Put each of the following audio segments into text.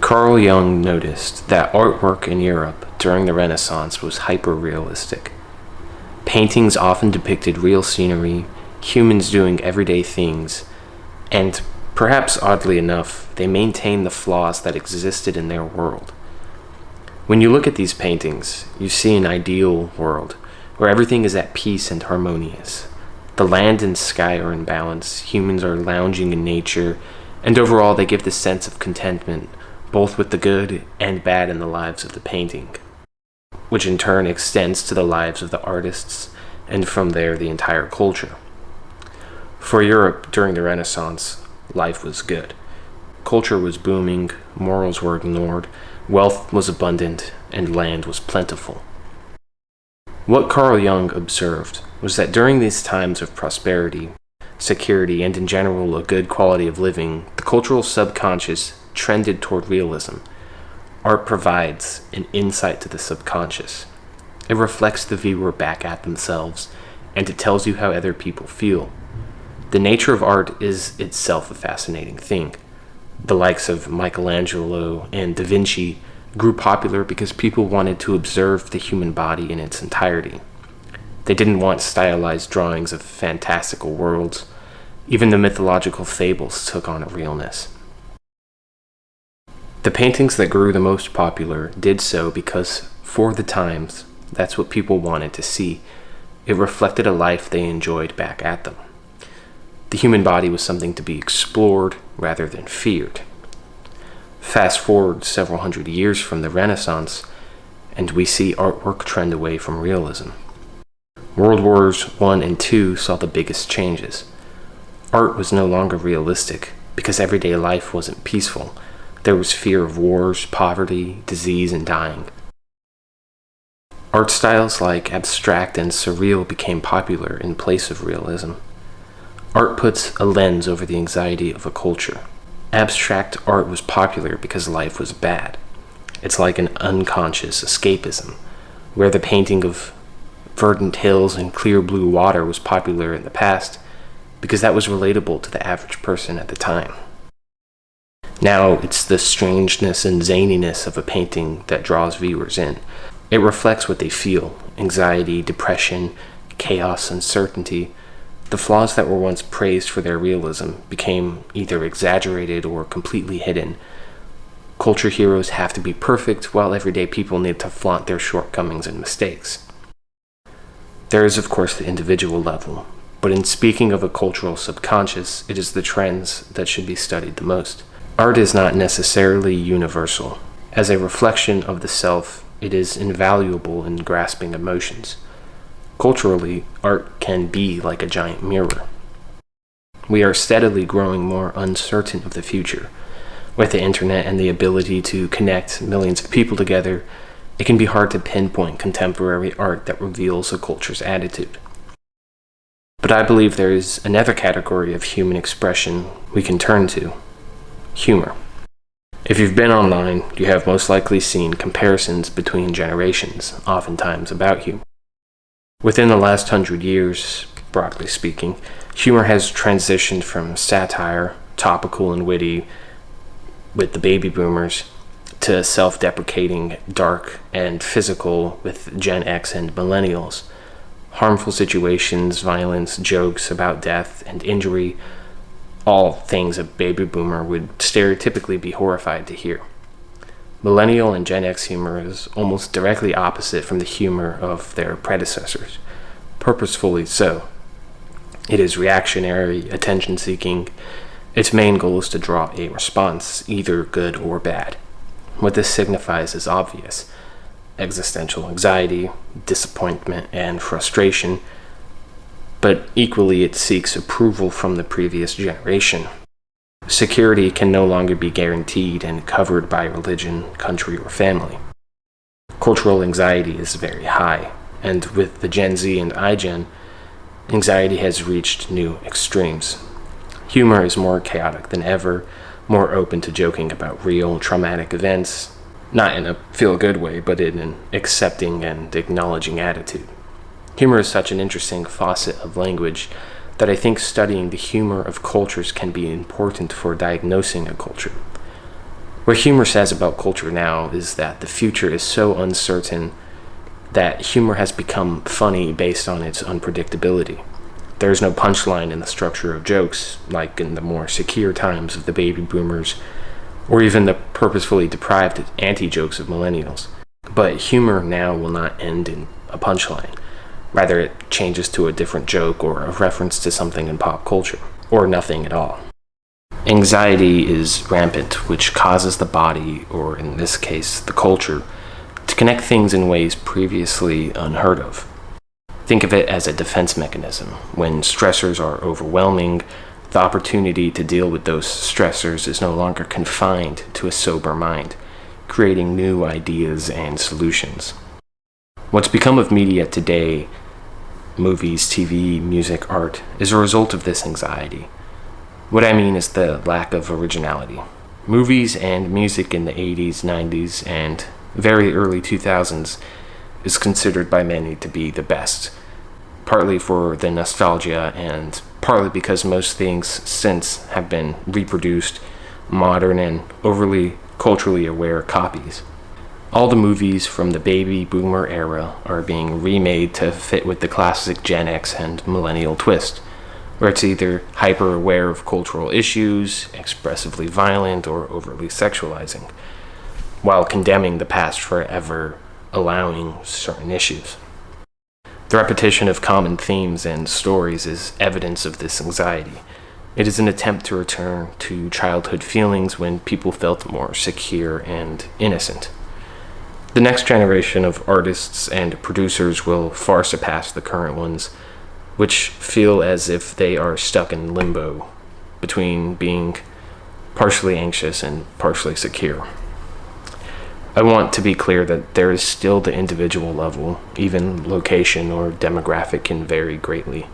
Carl Jung noticed that artwork in Europe during the Renaissance was hyper-realistic. Paintings often depicted real scenery, humans doing everyday things, and perhaps oddly enough, they maintained the flaws that existed in their world. When you look at these paintings, you see an ideal world where everything is at peace and harmonious. The land and sky are in balance, humans are lounging in nature, and overall they give the sense of contentment, both with the good and bad in the lives of the painting, which in turn extends to the lives of the artists, and from there the entire culture. For Europe during the Renaissance, life was good. Culture was booming, morals were ignored, wealth was abundant, and land was plentiful. What Carl Jung observed was that during these times of prosperity, security, and in general a good quality of living, the cultural subconscious trended toward realism. Art provides an insight to the subconscious. It reflects the viewer back at themselves, and it tells you how other people feel. The nature of art is itself a fascinating thing. The likes of Michelangelo and Da Vinci grew popular because people wanted to observe the human body in its entirety. They didn't want stylized drawings of fantastical worlds. Even the mythological fables took on a realness. The paintings that grew the most popular did so because, for the times, that's what people wanted to see. It reflected a life they enjoyed back at them. The human body was something to be explored rather than feared. Fast forward several hundred years from the Renaissance, and we see artwork trend away from realism. World Wars I and II saw the biggest changes. Art was no longer realistic because everyday life wasn't peaceful. There was fear of wars, poverty, disease, and dying. Art styles like abstract and surreal became popular in place of realism. Art puts a lens over the anxiety of a culture. Abstract art was popular because life was bad. It's like an unconscious escapism, where the painting of verdant hills and clear blue water was popular in the past because that was relatable to the average person at the time. Now it's the strangeness and zaniness of a painting that draws viewers in. It reflects what they feel: anxiety, depression, chaos, uncertainty. The flaws that were once praised for their realism became either exaggerated or completely hidden. Culture heroes have to be perfect, while everyday people need to flaunt their shortcomings and mistakes. There is, of course, the individual level, but in speaking of a cultural subconscious, it is the trends that should be studied the most. Art is not necessarily universal. As a reflection of the self, it is invaluable in grasping emotions. Culturally, art can be like a giant mirror. We are steadily growing more uncertain of the future. With the internet and the ability to connect millions of people together, it can be hard to pinpoint contemporary art that reveals a culture's attitude. But I believe there is another category of human expression we can turn to: humor. If you've been online, you have most likely seen comparisons between generations, oftentimes about humor. Within the last 100 years, broadly speaking, humor has transitioned from satire, topical and witty, with the baby boomers, to self-deprecating, dark, and physical with Gen X and millennials. Harmful situations, violence, jokes about death and injury, all things a baby boomer would stereotypically be horrified to hear. Millennial and Gen X humor is almost directly opposite from the humor of their predecessors, purposefully so. It is reactionary, attention-seeking. Its main goal is to draw a response, either good or bad. What this signifies is obvious: existential anxiety, disappointment, and frustration, but equally it seeks approval from the previous generation. Security can no longer be guaranteed and covered by religion, country, or family. Cultural anxiety is very high, and with the Gen Z and iGen, anxiety has reached new extremes. Humor is more chaotic than ever, more open to joking about real traumatic events, not in a feel-good way, but in an accepting and acknowledging attitude. Humor is such an interesting facet of language that I think studying the humor of cultures can be important for diagnosing a culture. What humor says about culture now is that the future is so uncertain that humor has become funny based on its unpredictability. There is no punchline in the structure of jokes, like in the more secure times of the baby boomers, or even the purposefully deprived anti-jokes of millennials. But humor now will not end in a punchline. Rather, it changes to a different joke or a reference to something in pop culture, or nothing at all. Anxiety is rampant, which causes the body, or in this case, the culture, to connect things in ways previously unheard of. Think of it as a defense mechanism. When stressors are overwhelming, the opportunity to deal with those stressors is no longer confined to a sober mind, creating new ideas and solutions. What's become of media today, movies, TV, music, art, is a result of this anxiety. What I mean is the lack of originality. Movies and music in the 80s, 90s, and very early 2000s is considered by many to be the best, partly for the nostalgia and partly because most things since have been reproduced, modern and overly culturally aware copies. All the movies from the baby boomer era are being remade to fit with the classic Gen X and millennial twist, where it's either hyper-aware of cultural issues, expressively violent, or overtly sexualizing, while condemning the past forever, allowing certain issues. The repetition of common themes and stories is evidence of this anxiety. It is an attempt to return to childhood feelings when people felt more secure and innocent. The next generation of artists and producers will far surpass the current ones, which feel as if they are stuck in limbo between being partially anxious and partially secure. I want to be clear that there is still the individual level, even location or demographic can vary greatly.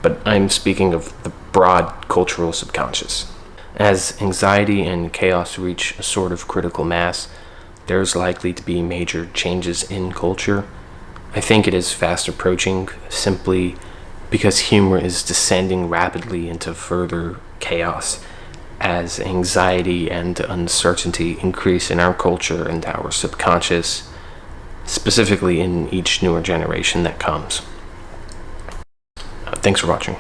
But I'm speaking of the broad cultural subconscious. As anxiety and chaos reach a sort of critical mass, there's likely to be major changes in culture. I think it is fast approaching simply because humor is descending rapidly into further chaos as anxiety and uncertainty increase in our culture and our subconscious, specifically in each newer generation that comes. Thanks for watching.